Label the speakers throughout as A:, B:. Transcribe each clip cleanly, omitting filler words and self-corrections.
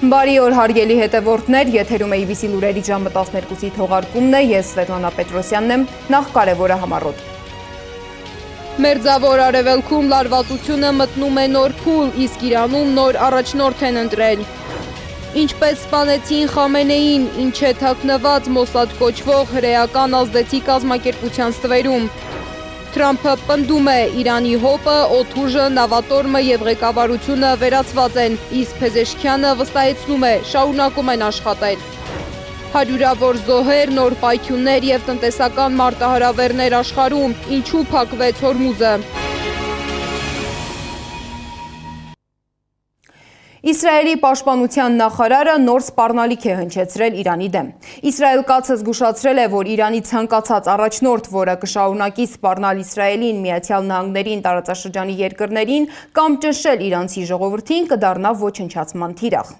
A: Բարի օր հարգելի հետևորդներ, եթերում է IBC լուրերի ժամը 12-ի թողարկումն է, ես Սվետլանա Պետրոսյանն եմ, նախ կարևորը համառոտ։
B: Մերձավոր արևելքում լարվածությունը մտնում է նոր փուլ, իսկ Իրանում նոր առաջնորդ են ընտրել։ Ինչպես սպանեցին Խամենեին, ինչ է թաքնված Մոսադ կոչվող հրեական ազդեցիկ կազմակերպության ստվերում։ Թրամփը պնդում է, Իրանի հոպը, օդուժը, նավատորմը և ղեկավարությունը վերացված են, իսկ Փեզեշքյանը վստահեցնում է, շարունակում են աշխատել։ Հարյուրավոր զոհեր, նոր պայթյուններ և տնտեսական մարտահրավերներ աշխարհում, ինչու փակվեց Հորմուզը։
A: Իսրայելի պաշտպանության նախարարը նոր սպառնալիք է հնչեցրել Իրանի դեմ։ Իսրայել կացը զգուշացրել է, որ Իրանի ցանկացած առաջնորդ, որը կշարունակի սպառնալ Իսրայելին, Միացյալ Նահանգներին, տարածաշրջանի երկրներին կամ ճնշել իրանցի ժողովրդին, կդառնա ոչնչացման թիրախ։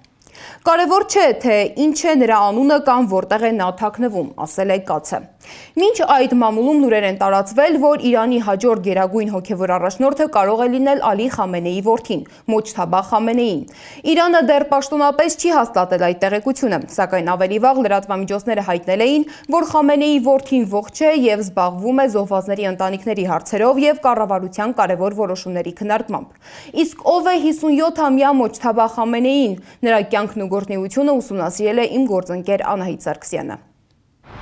A: Կարևոր չէ, թե ինչ է նրա անունը կամ որտեղ է նա թաքնվում, ասել է կացը։ Մինչ այդ մամուլում լուրեր են տարածվել, որ Իրանի հաջորդ գերագույն հոգևոր առաջնորդը կարող է լինել Ալի Խամենեիի որդին, Մոջթաբա Խամենեին։ Իրանը դեռ պաշտոնապես չի հաստատել այդ տեղեկությունը, սակայն ավելի վաղ լրատվամիջոցները հայտնել էին, որ Խամենեիի որդին ողջ է և զբաղվում է զոհվածների ընտանիքների հարցերով և կառավարության կարևոր որոշումների քննարկմամբ։ Իսկ ով է 57-ամյա Մոջթաբա Խամենեին, նրա կյանքն ու գործունեությունը ուսումնասիրել է իմ գործընկեր Անահիտ Սարգսյանը։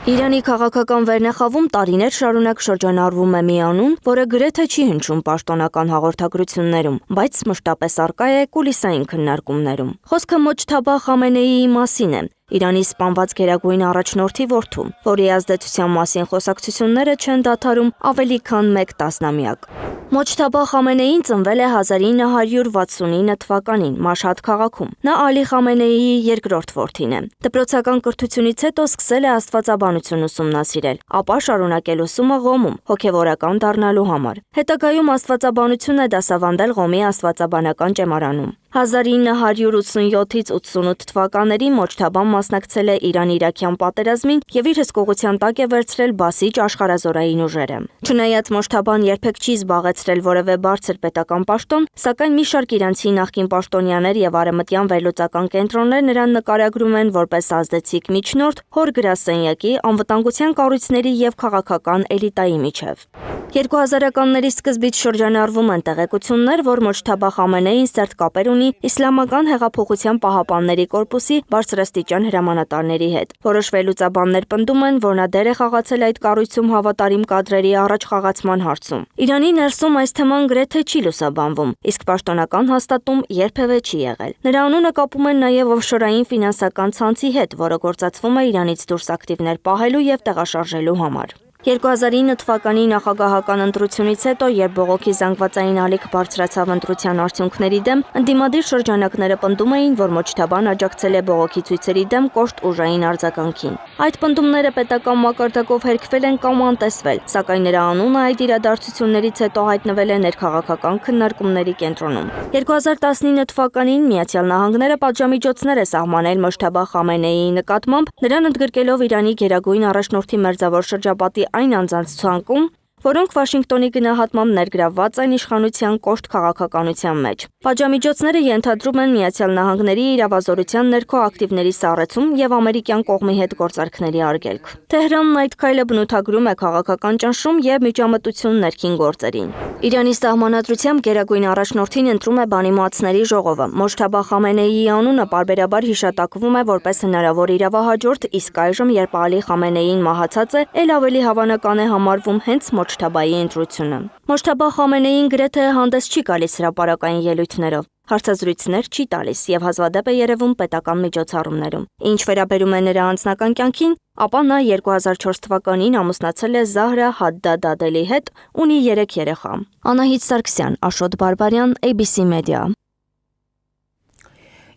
C: Իրանի քաղաքական վերնախավում տարիներ շարունակ շրջանառվում է մի անուն, որը գրեթե չի հնչում պաշտոնական հաղորդագրություններում, բայց մշտապես առկա է կուլիսային քննարկումներում։ Խոսքը Մոջթաբա Խամենեիի մասին է, Իրանի սպանված գերագույն առաջնորդի որդու, որի ազդեցության մասին խոսակցությունները չեն դադարում ավելի քան 1 տասնամյակ։ Մոջթաբա Խամենեին ծնվել է 1969 թվականին Մաշհադ քաղաքում։ Նա Ալի Խամենեիի երկրորդ որդին է։ Դպրոցական կրթությունից հետո սկսել է աստվածաբանություն ուսումնասիրել, ապա շարունակել ուսումը Ղոմում, հոգևորական դառնալու համար։ Հետագայում աստվածաբանություն է դասավանդել Ղոմի աստվածաբանական ճեմարանում։ 1987-ից 88 թվականներին Մոջթաբան մասնակցել է Իրան-Իրաքյան պատերազմին և իր հսկողության տակ է վերցրել բասիջ աշխարհազորային ուժերը։ Չնայած Մոջթաբան երբեք չի զբաղեցրել որևէ բարձր պետական պաշտոն, սակայն մի շարք իրանցի նախկին պաշտոնյաներ և արևմտյան վերլուծական կենտրոններ նրան նկարագրում են որպես ազդեցիկ միջնորդ հոր գրասենյակի, անվտանգության կառույցների և քաղաքական էլիտայի միջև։ 2000-ականների սկզբից շրջանառվում են տեղեկություններ, որ Մոջթաբա Խամենեին սերտ կապեր ունի Իսլամական հեղափոխության պահապանների կորպուսի բարձրաստիճան հրամանատարների հետ։ Որոշ վերլուծաբաններ պնդում են, որ նա դեր է խաղացել այդ կառույցում հավատարիմ կադրերի առաջխաղացման հարցում։ Իրանի ներսում այս թեման գրեթե չի լուսաբանվում, իսկ պաշտոնական հաստատում երբևէ չի եղել։ Նրա անունը կապում են նաև օֆշորային ֆինանսական ցանցի հետ, որը գործածվում է Իրանից դուրս ակտիվներ պահելու և տեղաշարժելու համար։ 2009 թվականի նախագահական ընտրությունից հետո, երբ բողոքի զանգվածային ալիք բարձրացավ ընտրության արդյունքների դեմ, ընդդիմադիր շրջանակները պնդում էին, որ Մոջթաբան աջակցել է բողոքի ցույցերի դեմ կոշտ ուժային արձագանքին։ Այդ պնդումները պետական մակարդակով հերքվել են կամ անտեսվել, սակայն նրա անունը այդ իրադարձություններից հետո հայտնվել է ներքաղաքական քննարկումների կենտրոնում։ 2019 թվականին Միացյալ Նահանգները պատժամիջոցներ է սահմանել Մոջթաբա Խամենեիի նկատմամբ, նրան ընդգրկելով Իրանի գերագույն առաջնորդի մերձավոր շրջապատի այն անձանց ցանկում, որոնք Վաշինգտոնի գնահատմամբ ներգրավված են իշխանության կոշտ քաղաքականության մեջ։ Պատժամիջոցները ենթադրում են Միացյալ Նահանգների իրավազորության ներքո ակտիվների սառեցում և ամերիկյան կողմի հետ գործարքների արգելք։ Թեհրանն այդ քայլը բնութագրում է քաղաքական ճնշում և միջամտություն ներքին գործերին։ Իրանի սահմանադրությամբ գերագույն առաջնորդին ընտրում է բանիմացների ժողովը։ Մոջթաբա Խամենեիի անունը պարբերաբար հիշատակվում է որպես հնարավոր իրավահաջորդ, իսկ այժմ, երբ Ալի Խամենեին մահացած է, էլ ավելի հավանական է համարվում հենց Մոջթաբայի ընտրությունը։ Մոջթաբա Խամենեին գրեթե հանդես չի գալիս հրապարակային ելույթներով, հարցազրույցներ չի տալիս և հազվադեպ է երևում պետական միջոցառումներում։ Ինչ վերաբերում է նրա անձնական կյանքին, ապա նա 2004 թվականին ամուսնացել է Զահրա Հադդադ Ադելի հետ, ունի 3 երեխա։ Անահիտ Սարգսյան, Աշոտ Բարբարյան, ABC Media։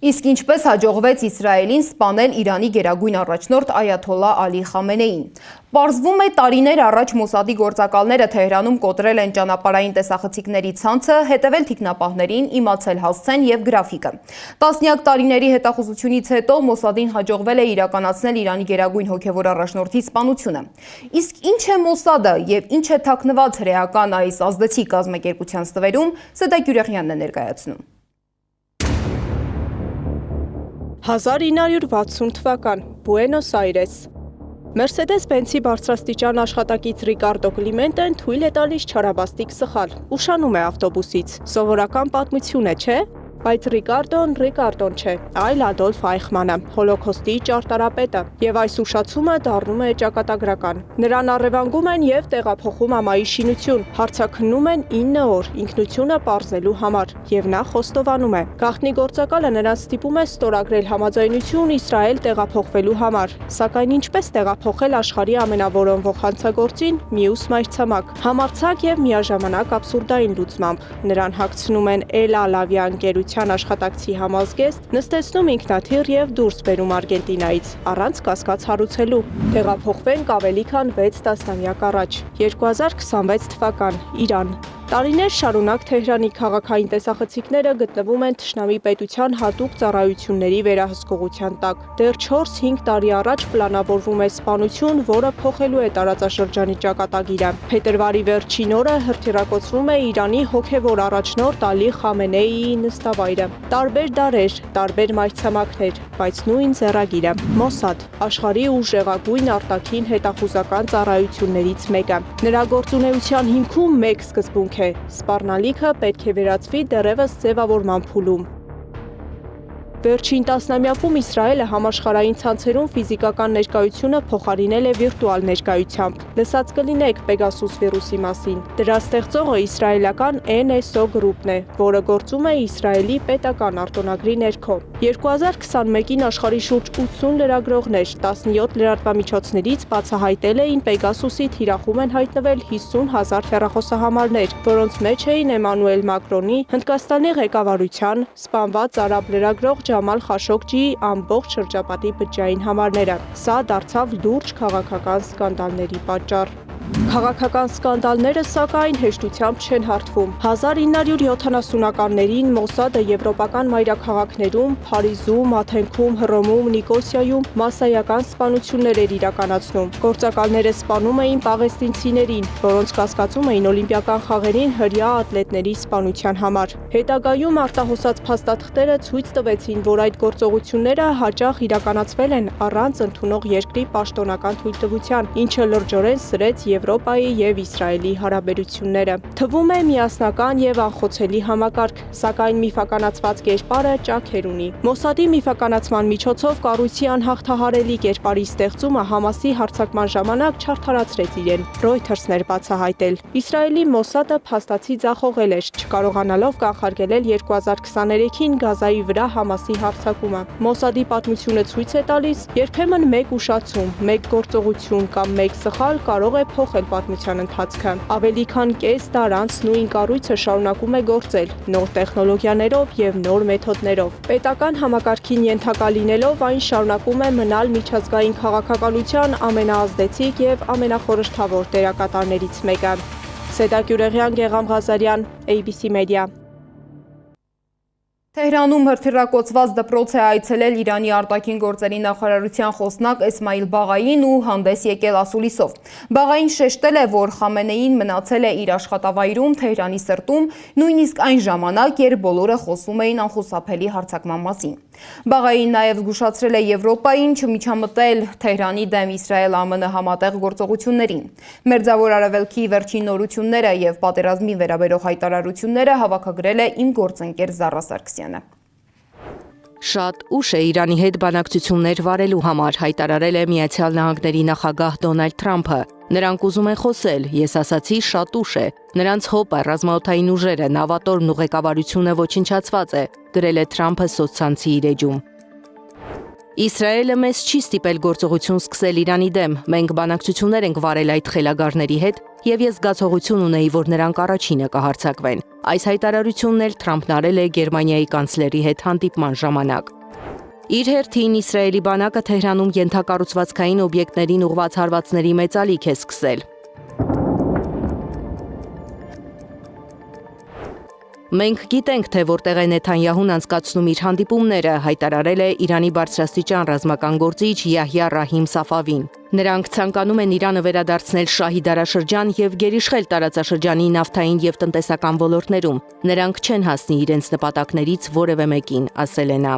A: Իսկ ինչպես հաջողվեց Իսրայելին սպանել Իրանի գերագույն առաջնորդ Այաթոլլա Ալի Խամենեին։ Պարզվում է տարիներ առաջ Մոսադի գործակալները Թեհրանում կոտրել են ճանապարհային տեսախցիկների ցանցը, հետևել թիկնապահներին, իմացել հասցեն և գրաֆիկը։ Տասնյակ տարիների հետախուզությունից հետո Մոսադին հաջողվել է իրականացնել Իրանի գերագույն հոգևոր առաջնորդի սպանությունը։ Իսկ ինչ է Մոսադը և ինչ է թաքնված հրեական այս ազդեցիկ կազմակերպության ստվերում, Սեդակ Յուրեղյանն է ներկայացնում։
D: 1960 թվական, Բուենոս Այրես։ Մերսեդես-Բենցի բարձրաստիճան աշխատակից Ռիկարդո Կլիմենտեն թույլ է տալիս չարաբաստիկ սխալ, ուշանում է ավտոբուսից, սովորական պատմություն է, չէ՞։ Բայց Ռիկարդոն չէ, այլ Ադոլֆ Այխմանը, հոլոքոստի ճարտարապետը, եւ այս ուշացումը դառնում է ճակատագրական։ Նրան առևանգում են եւ տեղափոխում ամայի շինություն, հարցաքննում են 9 օր ինքնությունը պարզելու համար, եւ նա խոստովանում է։ Գաղտնի գործակալը նրան ստիպում է ստորագրել համաձայնություն Իսրայել տեղափոխվելու համար, սակայն ինչպես տեղափոխել աշխարհի ամենավորոնվող հանցագործին մյուս մայրցամաք, համարձակ եւ միաժամանակ աբսուրդային լուծմամբ։ Նրան հագցնում են Էլ Ալավիա ընկերության աշխատակցի համազգեստ, նստեցնում ինքնաթիռ եւ դուրս բերում Արգենտինայից, առանց կասկած հարուցելու։ Տեղափոխվենք ավելի քան 6 տասնամյակ առաջ, 2026 թվական, Իրան։ Տարիներ շարունակ Թեհրանի քաղաքային տեսախցիկները գտնվում են թշնամի պետության հատուկ ծառայությունների վերահսկողության տակ։ Դեռ 4-5 տարի առաջ պլանավորվում է սպանություն, որը փոխելու է տարածաշրջանի ճակատագիրը։ Փետրվարի վերջին օրը հրթիռակոծվում է Իրանի հոգևոր առաջնորդ Ալի Խամենեիի նստավայրը։ Տարբեր դարեր, տարբեր մայրցամաքներ, բայց նույն ձեռագիրը՝ Մոսադ, աշխարհի ուժեղագույն արտաքին հետախուզական ծառայություններից մեկը։ Նրա գործունեության հիմքում մեկ սկզբունք է. սպառնալիքը պետք է վերածվի դեռևս ձևավորման փուլում։ Վերջին տասնամյակում Իսրայելը համաշխարհային ցանցերում ֆիզիկական ներկայությունը փոխարինել է վիրտուալ ներկայությամբ։ Լսած կլինեք Pegasus վիրուսի մասին։ Դրա ստեղծողը իսրայելական NSO գրուպն է, որը գործում է Իսրայելի պետական արտոնագրի ներքո։ 2021-ին աշխարհի շուրջ 80 լրագրողներ 17 լրատվամիջոցներից բացահայտել էին Pegasus-ի թիրախում են հայտնվել 50,000 հեռախոսահամարներ, որոնց մեջ էին Էմանուել Մակրոնի, Հնդկաստանի ղեկավարության, սպանված արաբ լրագրող Ջամալ Խաշոգջիի ամբողջ շրջապատի բջջային համարները։ Սա դարձավ լուրջ քաղաքական սկանդալների պատճառ։ Քաղաքական սկանդալները, սակայն, հեշտությամբ չեն հարթվում։ 1970-ականներին Մոսադը եվրոպական մայրաքաղաքներում, Փարիզում, Աթենքում, Հռոմում, Նիկոսիայում մասսայական սպանություններ էր իրականացնում։ Գործակալները սպանում էին պաղեստինցիներին, որոնց կասկածում էին օլիմպիական խաղերին հրյա ատլետների սպանության համար։ Հետագայում արտահոսած փաստաթղթերը ցույց տվեցին, որ այդ գործողությունները հաճախ իրականացվել են առանց ընդունող երկրի պաշտոնական թույլտվության, ինչը լրջորեն սրեց Եվրոպայի եւ Իսրայելի հարաբերությունները։ Թվում է միասնական եւ անխոցելի համակարգ, սակայն միֆականացված կերպարը ճաքեր ունի։ Մոսադի միֆականացման միջոցով կառույցի անհաղթահարելի կերպարի ստեղծումը Համասի հարձակման ժամանակ չարդարացրեց իրեն։ Reuters-ն էր բացահայտել։ Իսրայելի Մոսադը փաստացի ձախողել էր, չկարողանալով կանխարգելել 2023-ին Գազայի վրա Համասի հարձակումը։ Մոսադի պատմությունը ցույց է տալիս, երբեմն մեկ ուշացում, մեկ գործողություն կամ մեկ սխալ կարող է փոխել պատմության ընթացքը։ Ավելի քան կես դար անց նույն կառույցը շարունակում է գործել նոր տեխնոլոգիաներով եւ նոր մեթոդներով։ Պետական համակարգին ենթակա լինելով այն շարունակում է մնալ միջազգային քաղաքականության ամենաազդեցիկ եւ ամենախորհրդավոր դերակատարներից մեկը։ Սեդա Գյուրեղյան, Գեգամ Ղազարյան, ABC Media։
A: Թեհրանում հրթիռակոծված դպրոց է այցելել Իրանի արտաքին գործերի նախարարության խոսնակ Էսմայիլ Բաղային ու հանդես եկել ասուլիսով։ Բաղային շեշտել է, որ Խամենեին մնացել է իր աշխատավայրում Թեհրանի սրտում, նույնիսկ այն ժամանակ, երբ բոլորը խոսում էին անխուսափելի հարձակման մասին։ Բաղային նաև զգուշացրել է Եվրոպային չմիջամտել Թեհրանի դեմ Իսրայել-ԱՄՆ համատեղ գործողություններին։ Մերձավոր Արևելքի վերջին նորությունները եւ պատերազմի վերաբերող հայտարարությունները հավաքագրել է իմ գործընկեր Զառա Սարգսյանը։
E: Շատ ուշ է Իրանի հետ բանակցություններ վարելու համար, հայտարարել է Միացյալ Նահանգների նախագահ Դոնալդ Թրամփը։ Նրանք ուզում են խոսել, ես ասացի շատ ուշ է։ Նրանց հոպը, ռազմաօդային ուժերը, նավատորմն ու ղեկավարությունը ոչնչացված է, գրել է Թրամփը սոցցանցի իր էջում։ Իսրայելը մեզ չի ստիպել գործողություն սկսել Իրանի դեմ։ Մենք բանակցություններ ենք վարել այդ խելագարների հետ եւ ես զգացողություն ունեի, որ նրանք առաջինը կհարձակվեն։ Այս հայտարարությունն էլ Թրամփն արել է Գերմանիայի կանցլերի հետ հանդիպման ժամանակ։ Իր հերթին Իսրայելի բանակը Թեհրանում ենթակառուցվածքային օբյեկտներին ուղղված հարվածների մեծալիք է սկսել։ Մենք գիտենք, թե որտեղ է Նեթանյահուն անցկացնում իր հանդիպումները, հայտարարել է Իրանի բարձրաստիճան ռազմական գործիչ Յահյա Ռահիմ Սաֆավին։ Նրանք ցանկանում են Իրանը վերադարձնել շահի դարաշրջան եւ գերիշխել տարածաշրջանի նավթային եւ տնտեսական ոլորտներում։ Նրանք չեն հասնի իրենց նպատակներից որևէ մեկին, ասել է նա։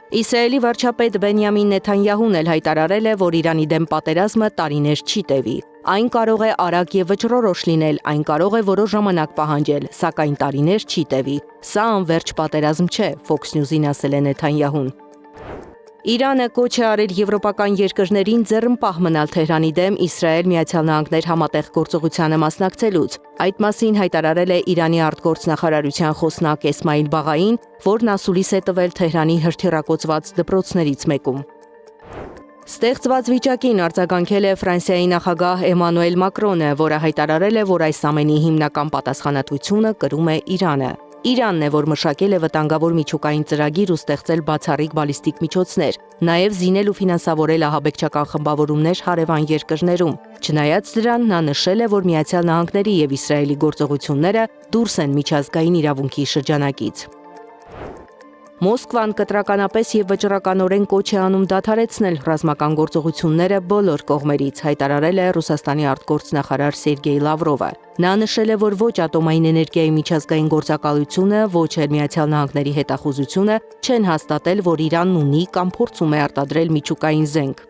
E: Իսրայելի վարչապետ Բենյամին Նեթանյահուն էլ հայտարարել է, որ Իրանի դեմ պատերազմը տարիներ չի տևի։ Այն կարող է արագ եւ վճռորոշ լինել, այն կարող է որոշ ժամանակ պահանջել, սակայն տարիներ չի տևի։ Սա անվերջ պատերազմ չէ, Fox News-ին ասել է Նեթանյահուն։ Իրանը կոչ է արել եվրոպական երկրներին ձեռնպահ մնալ Թեհրանի դեմ Իսրայել-Միացյալ Նահանգներ համատեղ գործողությանը մասնակցելուց։ Այդ մասին հայտարարել է Իրանի արտգործնախարարության խոսնակ Էսմայիլ Բաղային, որն ասուլիս է տվել Թեհրանի հրթիռակոծված դպրոցներից մեկում։ Ստեղծված վիճակին արձագանքել է Ֆրանսիայի նախագահ Էմանուել Մակրոնը, որը հայտարարել է, որ այս ամենի հիմնական պատասխանատվությունը կրում է Իրանը։ Իրանն է, որ մշակել է վտանգավոր միջուկային ծրագիր ու ստեղծել բացառիկ բալիստիկ միջոցներ, նաև զինել ու ֆինանսավորել ահաբեկչական խմբավորումներ հարևան երկրներում։ Չնայած դրան, նա նշել է, որ Միացյալ Նահանգների եւ Իսրայելի գործողությունները դուրս են միջազգային իրավունքի շրջանակից։ Մոսկվան կտրականապես եւ վճռականորեն կոչ է անում դադարեցնել ռազմական գործողությունները բոլոր կողմերից, հայտարարել է Ռուսաստանի արտգործնախարար Սերգեյ Լավրովը։ Նա նշել է, որ ոչ ատոմային էներգիայի միջազգային գործակալությունը, ոչ էլ Միացյալ Նահանգների հետախուզությունը չեն հաստատել, որ Իրանն ունի կամ փորձում է արտադրել միջուկային զենք։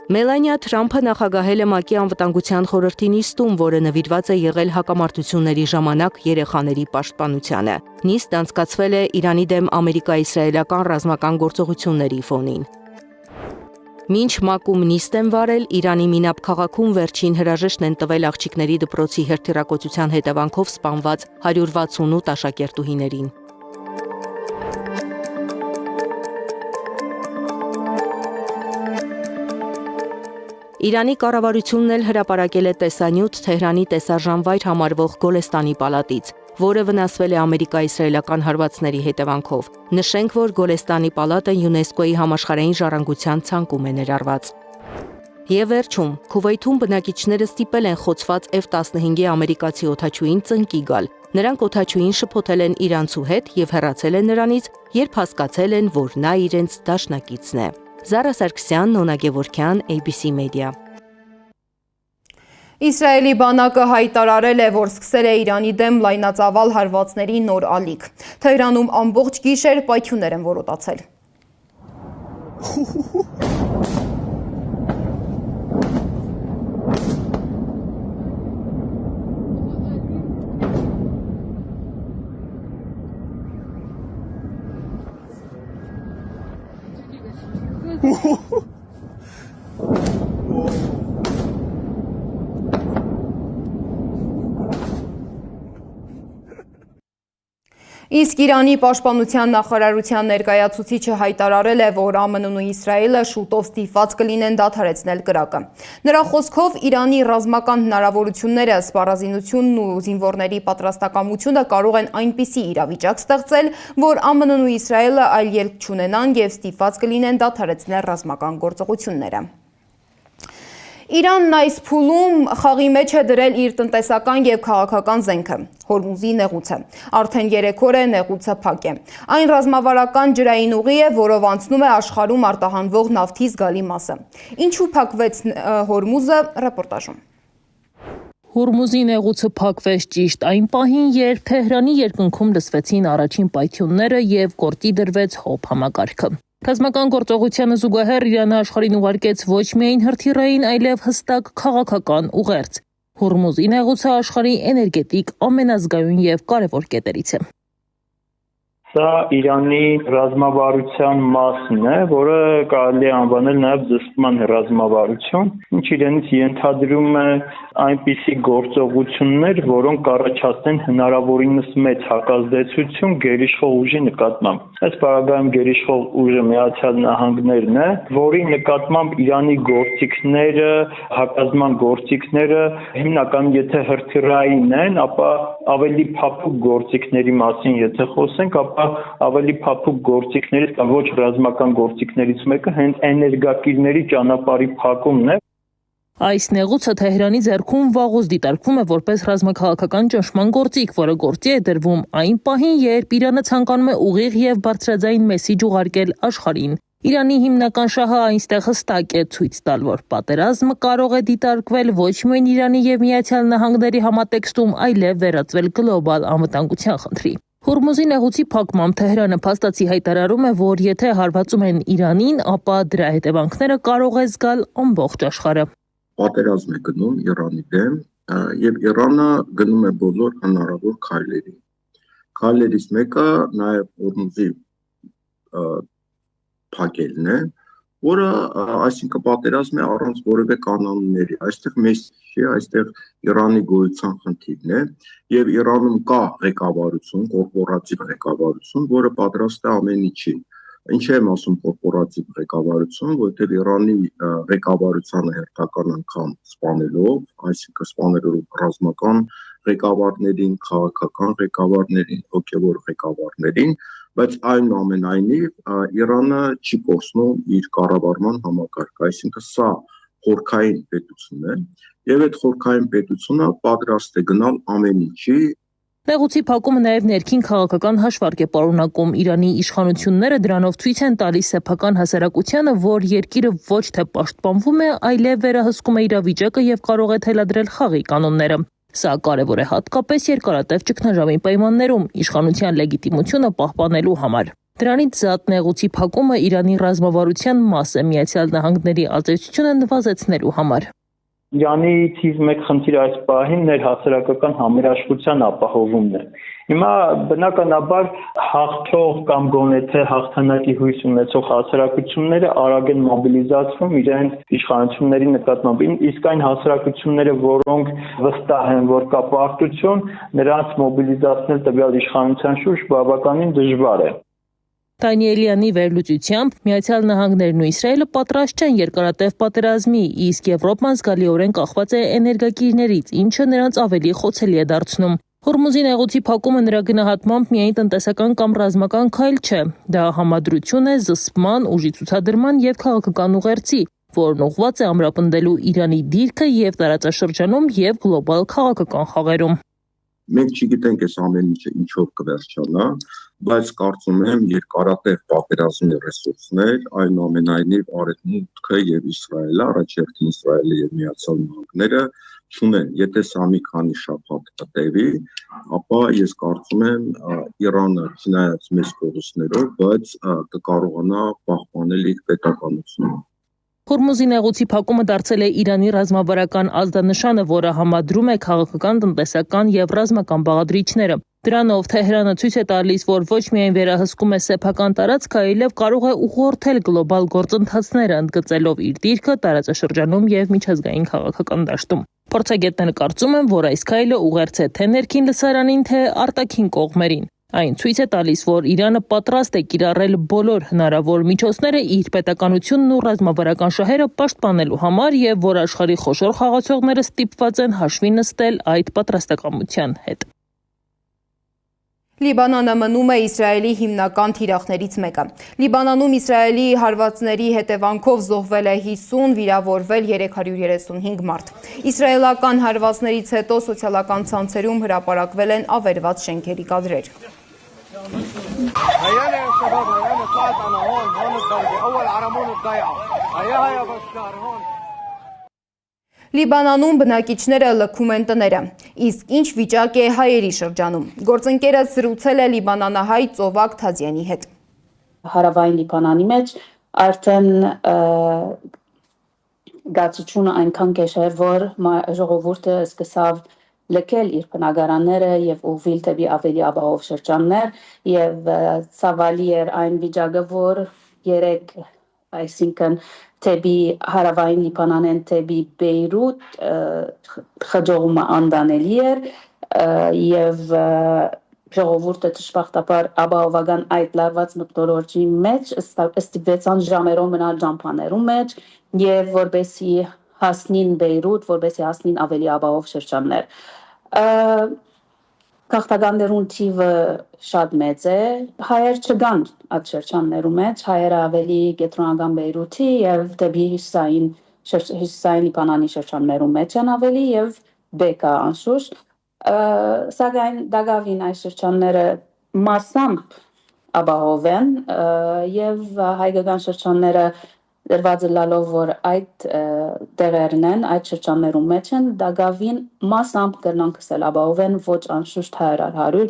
E: Մելանիա Թրամփը նախագահել է ՄԱԿ-ի անվտանգության խորհրդի նիստում, որը նվիրված է եղել հակամարտությունների ժամանակ երեխաների պաշտպանությանը։ Նիստն անցկացվել է Իրանի դեմ ամերիկա-իսրայելական ռազմական գործողությունների ֆոնին։ Մինչ ՄԱԿ-ում նիստ են վարել, Իրանի Մինաբ քաղաքում վերջին հրաժեշտն են տվել աղջիկների դպրոցի հրթիռակոծության հետևանքով սպանված 168 աշակերտուհիներին։ Իրանի կառավարությունն էլ հրապարակել է տեսանյութ Թեհրանի տեսարժանվայր համարվող Գոլեստանի պալատից, որը վնասվել է ամերիկա-իսրայելական հարվածների հետևանքով։ Նշենք, որ Գոլեստանի պալատը ՅՈՒՆԵՍԿՕ-ի համաշխարհային ժառանգության ցանկում է ներառված։ Եվ վերջում, Քուվեյթում բնակիչները ստիպել են խոցված F-15-ի ամերիկացի օդաչուին ծնկի գալ։ Նրանք օդաչուին շփոթել են իրանցու հետ եւ հեռացել են նրանից, երբ հասկացել են, որ նա իրենց դաշնակիցն է։ Զարա Սարգսյան, Նոնա Գևորգյան, ABC Media։
A: Իսրայելի բանակը հայտարարել է, որ սկսել է Իրանի դեմ լայնածավալ հարվածների նոր ալիք։ Թեհրանում ամբողջ գիշեր պայթյուններ են որոտացել։ Իսկ Իրանի պաշտպանության նախարարության ներկայացուցիչը հայտարարել է, որ ԱՄՆ-ն ու Իսրայելը շուտով ստիպված կլինեն դադարեցնել կրակը։ Նրա խոսքով Իրանի ռազմական հնարավորությունները, սպառազինությունն ու զինվորների պատրաստակամությունը կարող են այնպիսի իրավիճակ ստեղծել, որ ԱՄՆ-ն ու Իսրայելը այլ ելք չունենան եւ ստիպված կլինեն դադարեցնել ռազմական գործողությունները։ Իրանն այս փուլում խաղի մեջ է դրել իր տնտեսական եւ քաղաքական զենքը՝ Հորմուզի նեղուցը։ Արդեն 3 օր է նեղուցը փակ է։ Այն ռազմավարական ջրային ուղի է, որով անցնում է աշխարհում արտահանվող նավթի զգալի մասը։ Ինչու փակվեց Հորմուզը, ռեպորտաժում։
F: Հորմուզի նեղուցը փակվեց ճիշտ այն պահին, երբ Թեհրանի երկնքում լսվեցին առաջին պայթյունները եւ գործի դրվեց ՀՕՊ համակարգը։ Ռազմական գործողությանը զուգահեռ Իրանը աշխարհին ուղարկեց ոչ միայն հրթիռային, այլև հստակ քաղաքական ուղերձ։ Հորմուզի նեղուցը աշխարհի էներգետիկ ամենազգայուն եւ կարևոր կետերից է։
G: Սա Իրանի ռազմավարության մասն է, որը կարելի է անվանել նաև զսպման ռազմավարություն, ինչ իրենից ենթադրում է այնպիսի գործողություններ, որոնք կառաջացնեն հնարավորինս մեծ հակազդեցություն գերիշխող ուժի նկատմամբ։ Այս պարագայում գերիշխող ուժը Միացյալ Նահանգներն է, որի նկատմամբ Իրանի գործիքները, հակազդման գործիքները հիմնականում եթե հրթիռային են, ապա ավելի փափուկ գործիքների մասին եթե խոսենք, ապա ավելի փափուկ գործիքներից կամ ոչ ռազմական գործիքներից մեկը հենց էներգակիրների ճանապարհի փակումն է։
F: Այս նեղուցը Թեհրանի ձեռքում վաղուց դիտարկվում է որպես ռազմաքաղաքական ճնշման գործիք, որը գործի է դրվում այն պահին, երբ Իրանը ցանկանում է ուղիղ եւ բարձրաձայն մեսիջ ուղարկել աշխարհին։ Իրանի հիմնական շահը այնստեղ հստակ է ցույց տալ, որ պատերազմը կարող է դիտարկվել ոչ միայն Իրանի եւ Միացյալ Նահանգների համատեքստում, այլև վերածվել գլոբալ անվտանգության խնդրի։ Հորմուզի նեղուցի փակմամբ Թեհրանը փաստացի հայտարարում է, որ եթե հարվածում են Իրանին, ապա դրա հետևանքները կարող է զգալ ամբողջ աշխարհը։
H: Պատերազմ է գնում Իրանի դեմ, եւ Իրանը գնում է բոլոր հնարավոր քայլերի։ Քայլերից մեկը նաեւ Հորմուզի փակելն է, որը այսինքն պատերազմ է առանց որևէ կանոնների։ Այստեղ մեծ չի, այստեղ Իրանի գոյության խնդիրն է եւ Իրանում կա ղեկավարություն, կորպորատիվ ղեկավարություն, որը պատրաստ է ամեն ինչի։ Ինչ եմ ասում կորպորատիվ ղեկավարություն, որտեղ Իրանի ղեկավարությանը հերթական անգամ սպանելով, այսինքն սպանելով ռազմական ղեկավարներին, քաղաքական ղեկավարներին, հոգևոր ղեկավարներին, բայց այնուամենայնիվ Իրանը չի կորցնում իր կառավարման համակարգը, այսինքն սա խորքային պետություն է, եւ այդ խորքային պետությունը պատրաստ է գնալ ամեն ինչի։
F: Նեղուցի փակումը նաև ներքին քաղաքական հաշվարկ է պարունակում։ Իրանի իշխանությունները դրանով ցույց են տալիս սեփական հասարակությանը, որ երկիրը ոչ թե պաշտպանվում է, այլև վերահսկում է իրավիճակը եւ կարող է թելադրել խաղի կանոնները։ Սա կարևոր է հատկապես երկարատև ճգնաժամի պայմաններում իշխանության լեգիտիմությունը պահպանելու համար։ Դրանից զատ նեղուցի փակումը Իրանի ռազմավարության մաս է Միացյալ Նահանգների ազդեցությունը նվազեցնելու համար։
G: Իրանի թիվ 1 խնդիրը այս պահին ներհասարակական համերաշխության ապահովումն է։ Հիմա բնականաբար հաղթող կամ գոնե թե հաղթանակի հույս ունեցող հասարակությունները արագ են մոբիլիզացվում իրենց իշխանությունների նկատմամբ, իսկ այն հասարակությունները, որոնք վստահ են, որ կա պարտություն, նրանց մոբիլիզացնել տվյալ իշխանության շուրջ բավականին դժվար է։
F: Դանիելյանի վերլուծությամբ Միացյալ Նահանգներն ու Իսրայելը պատրաստ չեն երկարատև պատերազմի, իսկ Եվրոպան զգալիորեն կախված է էներգակիրներից, ինչը նրանց ավելի խոցելի է դարձնում։ Հորմուզի նեղուցի փակումը նրա գնահատմամբ միայն տնտեսական կամ ռազմական քայլ չէ, դա համադրություն է զսպման, ուժի ցուցադրման եւ քաղաքական ուղերձի, որն ուղղված է ամրապնդելու Իրանի դիրքը եւ տարածաշրջանում եւ գլոբալ քաղաքական խաղերում։
H: Մենք չգիտենք այս ամեն ինչը ինչով կվերջանա, բայց կարծում եմ երկարատև պատերազմի ռեսուրսներ, այնուամենայնիվ Արևմուտքը եւ Իսրայելը, առաջերտին Իսրայելը եւ Միացյալ Նահանգները չունեն։ Եթե սա մի քանի շաբաթ տևի, ապա ես կարծում եմ Իրանը չնայած մեծ կորուստներով, բայց կկարողանա պահպանել իր պետականությունը։
F: Հորմուզի նեղուցի փակումը դարձել է Իրանի ռազմավարական ազդանշանը, որը համադրում է քաղաքական, տնտեսական եւ ռազմական բաղադրիչները։ Դրանով Թեհրանը ցույց է տալիս, որ ոչ միայն վերահսկում է սեփական տարածքը, այլև կարող է ուղղորդել գլոբալ գործընթացները, ընդգծելով իր դիրքը տարածաշրջանում եւ միջազգային քաղաքական դաշտում։ Փորձագետները կարծում են, որ այս քայլը ուղերձ է թե ներքին լսարանին, թե արտաքին կողմերին։ Այն ցույց է տալիս, որ Իրանը պատրաստ է կիրառել բոլոր հնարավոր միջոցները իր պետականությունն ու ռազմավարական շահերը պաշտպանելու համար եւ որ աշխարհի խոշոր խաղացողները ստիպված են հաշվի նստել այդ պատրաստակամության հետ։
A: Լիբանանը մնում է Իսրայելի հիմնական թիրախներից մեկը։ Լիբանանում Իսրայելի հարվածների հետևանքով զոհվել է 50, վիրավորվել 335 մարդ։ Իսրայելական հարվածներից հետո սոցիալական ցանցերում հրապարակվել են ավերված շենքերի կադրեր։ Լիբանանում բնակիչները լքում են տները, իսկ ինչ վիճակ է հայերի շրջանում։ Գործընկերս զրուցել է լիբանանահայ Ծովակ Թազյանի հետ։
I: Հարավային Լիբանանի մեջ արդեն գացությունը այնքան կեշ է, որ ժողովուրդը սկսավ լքել իր բնակարանները եւ ուղղվել դեպի ավելի ապահով շրջաններ եւ ցավալի էր այն վիճակը, որ երեք այսինքն դեպի հարավային Լիբանանեն դեպի Բեյրութ խջողումը անդանելի էր եւ ժողովուրդը դժբախտաբար ապահովական այդ լարված մթնոլորտի մեջ ստիպեցան ժամերով մնալ ճամփաներում մեջ եւ որբեսի հասնին Բեյրութ, որբեսի հասնին ավելի ապահով շրջաններ։ Քաղաքականներուն թիվը շատ մեծ է, հայեր չկան այդ շրջաններում մեջ, հայերը ավելի կենտրոնական Բեյրութի եւ դեպի հյուսիսային Լիբանանի շրջաններում մեջ են ավելի եւ բեկա անշուշտ, սակայն դակավին այս շրջանները մասամբ ապահով են եւ հայկական շրջանները դրված լալով, որ այդ տեղերն են, այդ շրջաններում մեջ են, դակավին մասամբ կրնան կսել ապահով են ոչ անշուշտ 100-100։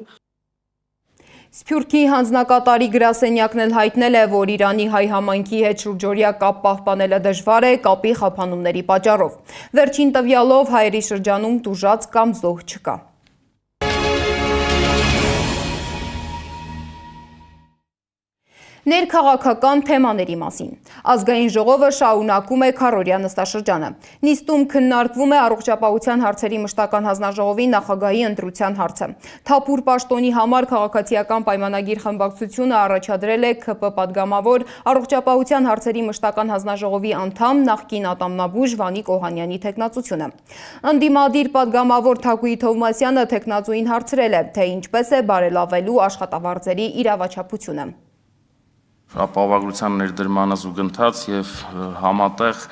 A: Սփյուռքի հանձնակատարի գրասենյակն էլ հայտնել է, որ Իրանի հայ համայնքի հետ շուրջօրյա կապ պահպանելը դժվար է կապի խափանումների պատճառով։ Վերջին տվյալով հայերի շրջանում տուժած կամ զոհ չկա։ Ներքաղաքական թեմաների մասին։ Ազգային ժողովը շարունակում է քառօրյա նստաշրջանը։ Նիստում քննարկվում է առողջապահության հարցերի մշտական հանձնաժողովի նախագահի ընտրության հարցը։ Թափուր պաշտոնի համար քաղաքացիական պայմանագիր խմբակցությունը առաջադրել է ՔՊ պատգամավոր առողջապահության հարցերի մշտական հանձնաժողովի անդամ նախկին ատամնաբույժ Վանիկ Օհանյանի թեկնածությունը։ Ընդդիմադիր պատգամավոր Թակուի Թովմասյանը թեկնածուին հարցրել է, թե ինչպես է բարելավելու աշխատավարձերի իրավաչափությունը։
J: Ապահովագրության ներդրմանը զուգընթաց եւ համատեղ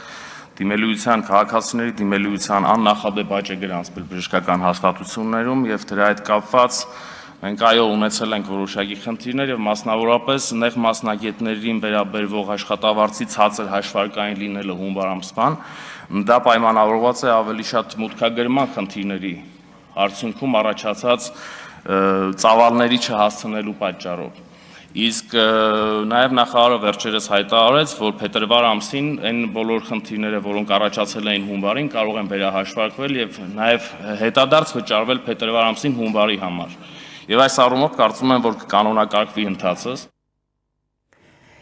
J: դիմելիության քաղաքացիների դիմելիության աննախադեպ աճ է գրանցվել բժշկական հաստատություններում եւ դրա հետ կապված մենք այո ունեցել ենք որոշակի խնդիրներ եւ մասնավորապես նեղ մասնագետներին վերաբերվող աշխատավարձի ցածր հաշվարկային լինելը հունվար ամսվան դա պայմանավորված է ավելի շատ մուտքագրման խնդիրների արդյունքում առաջացած ծավալների չհասցնելու պատճառով։ Իսկ նաև նախարարը վերջերս հայտարարեց, որ փետրվար ամսին այն բոլոր խնդիրները, որոնք առաջացել էին հունվարին, կարող են վերահաշվարկվել եւ նաև հետադարձ վճարվել փետրվար ամսին հունվարի համար։ Եվ այս առումով կարծում եմ, որ կանոնակարգվի ընթացը։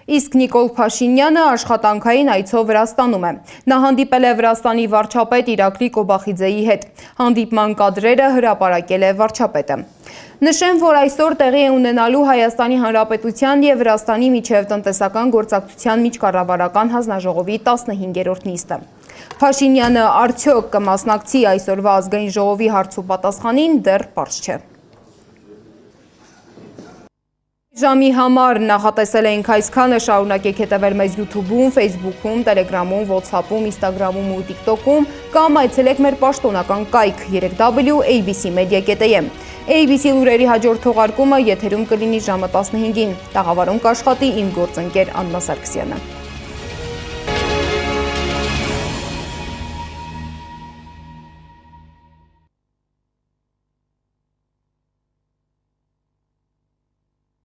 A: Իսկ Նիկոլ Փաշինյանը աշխատանքային այցով Վրաստանում է։ Նա հանդիպել է Վրաստանի վարչապետ Իրակլի Կոբախիձեի հետ։ Հանդիպման կադրերը հրապարակել է վարչապետը։ Նշեմ, որ այսօր տեղի է ունենալու Հայաստանի Հանրապետության եւ Վրաստանի միջև տնտեսական գործակցության միջկառավարական հանձնաժողովի 15-րդ նիստը։ Փաշինյանը արդյոք կմասնակցի այսօրվա ազգային ժողովի հարց ու պատասխանին դեռ պարզ չէ։ Ժամի համար նախատեսել ենք այսքանը, շարունակեք հետևել մեզ YouTube-ում, Facebook-ում, Telegram-ում, WhatsApp-ում, Instagram-ում ու TikTok-ում կամ այցելեք մեր պաշտոնական կայք www.abcmedia.am։ ABC լուրերի հաջորդ թողարկումը եթերում կլինի ժամը 15-ին։ Տաղավարում կաշխատի իմ գործընկեր Աննա Սարգսյանը։